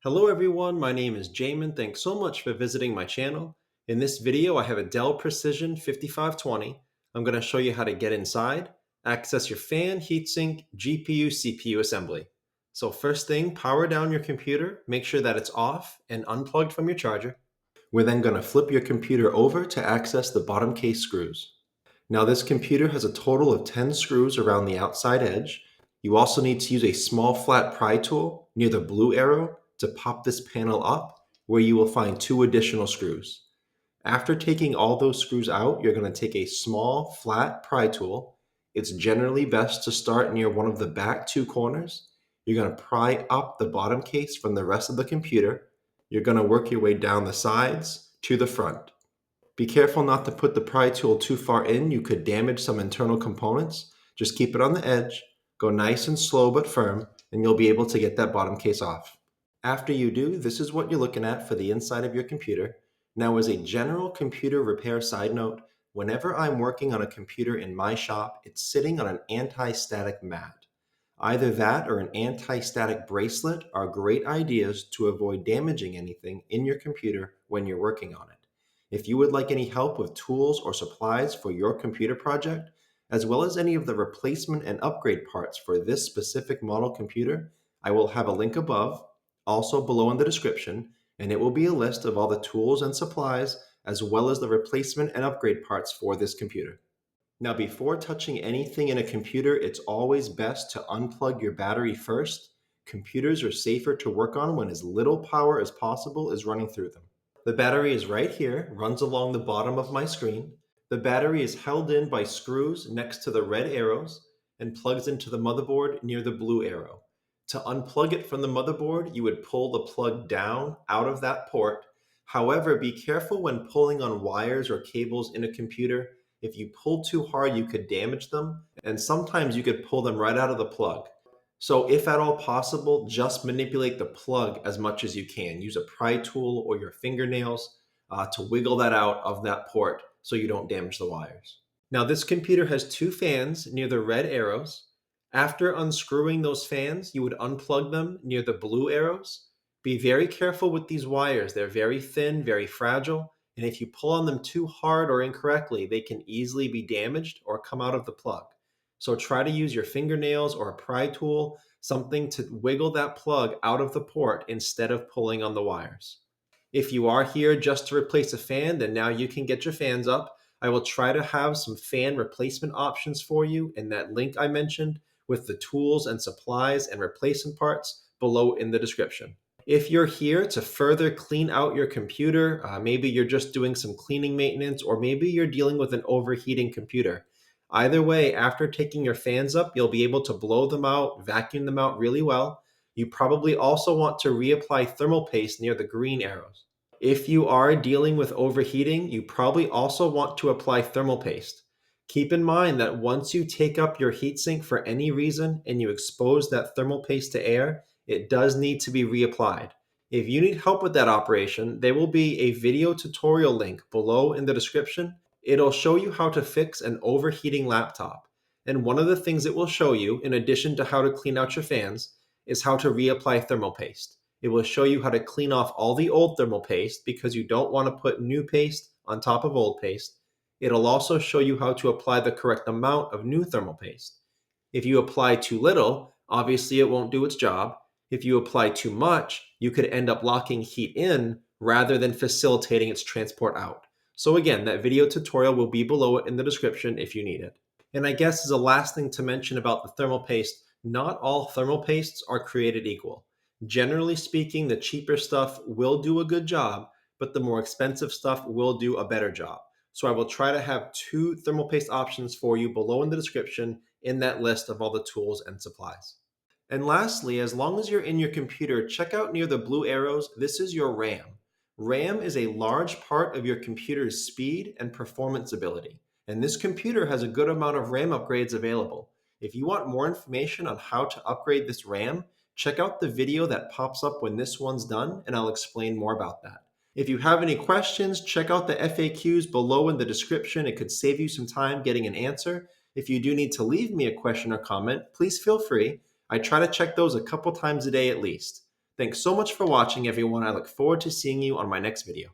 Hello everyone, my name is Jamin. Thanks so much for visiting my channel. In this video, I have a Dell Precision 5520. I'm going to show you how to get inside, access your fan, heatsink, GPU, CPU assembly. So first thing, power down your computer, make sure that it's off and unplugged from your charger. We're then going to flip your computer over to access the bottom case screws. Now this computer has a total of 10 screws around the outside edge. You also need to use a small flat pry tool near the blue arrow to pop this panel up, where you will find two additional screws. After taking all those screws out, you're going to take a small flat pry tool. It's generally best to start near one of the back two corners. You're going to pry up the bottom case from the rest of the computer. You're going to work your way down the sides to the front. Be careful not to put the pry tool too far in. You could damage some internal components. Just keep it on the edge, go nice and slow but firm, and you'll be able to get that bottom case off. After you do, this is what you're looking at for the inside of your computer. Now, as a general computer repair side note, whenever I'm working on a computer in my shop, it's sitting on an anti-static mat. Either that or an anti-static bracelet are great ideas to avoid damaging anything in your computer when you're working on it. If you would like any help with tools or supplies for your computer project, as well as any of the replacement and upgrade parts for this specific model computer, I will have a link above, also below in the description, and it will be a list of all the tools and supplies, as well as the replacement and upgrade parts for this computer. Now, before touching anything in a computer, it's always best to unplug your battery first. Computers are safer to work on when as little power as possible is running through them. The battery is right here, runs along the bottom of my screen. The battery is held in by screws next to the red arrows and plugs into the motherboard near the blue arrow. To unplug it from the motherboard, you would pull the plug down out of that port. However, be careful when pulling on wires or cables in a computer. If you pull too hard, you could damage them, and sometimes you could pull them right out of the plug. So if at all possible, just manipulate the plug as much as you can. Use a pry tool or your fingernails to wiggle that out of that port so you don't damage the wires. Now this computer has two fans near the red arrows. After unscrewing those fans, you would unplug them near the blue arrows. Be very careful with these wires. They're very thin, very fragile, and if you pull on them too hard or incorrectly, they can easily be damaged or come out of the plug. So try to use your fingernails or a pry tool, something to wiggle that plug out of the port instead of pulling on the wires. If you are here just to replace a fan, then now you can get your fans up. I will try to have some fan replacement options for you in that link I mentioned with the tools and supplies and replacement parts below in the description. If you're here to further clean out your computer, maybe you're just doing some cleaning maintenance, or maybe you're dealing with an overheating computer. Either way, after taking your fans up, you'll be able to blow them out, vacuum them out really well. You probably also want to reapply thermal paste near the green arrows. If you are dealing with overheating, you probably also want to apply thermal paste. Keep in mind that once you take up your heatsink for any reason and you expose that thermal paste to air, it does need to be reapplied. If you need help with that operation, there will be a video tutorial link below in the description. It'll show you how to fix an overheating laptop. And one of the things it will show you, in addition to how to clean out your fans, is how to reapply thermal paste. It will show you how to clean off all the old thermal paste because you don't want to put new paste on top of old paste. It'll also show you how to apply the correct amount of new thermal paste. If you apply too little, obviously it won't do its job. If you apply too much, you could end up locking heat in rather than facilitating its transport out. So again, that video tutorial will be below it in the description if you need it. And I guess as a last thing to mention about the thermal paste, not all thermal pastes are created equal. Generally speaking, the cheaper stuff will do a good job, but the more expensive stuff will do a better job. So I will try to have two thermal paste options for you below in the description in that list of all the tools and supplies. And lastly, as long as you're in your computer, check out near the blue arrows, this is your RAM. RAM is a large part of your computer's speed and performance ability. And this computer has a good amount of RAM upgrades available. If you want more information on how to upgrade this RAM, check out the video that pops up when this one's done, and I'll explain more about that. If you have any questions, check out the FAQs below in the description. It could save you some time getting an answer. If you do need to leave me a question or comment, please feel free. I try to check those a couple times a day at least. Thanks so much for watching, everyone. I look forward to seeing you on my next video.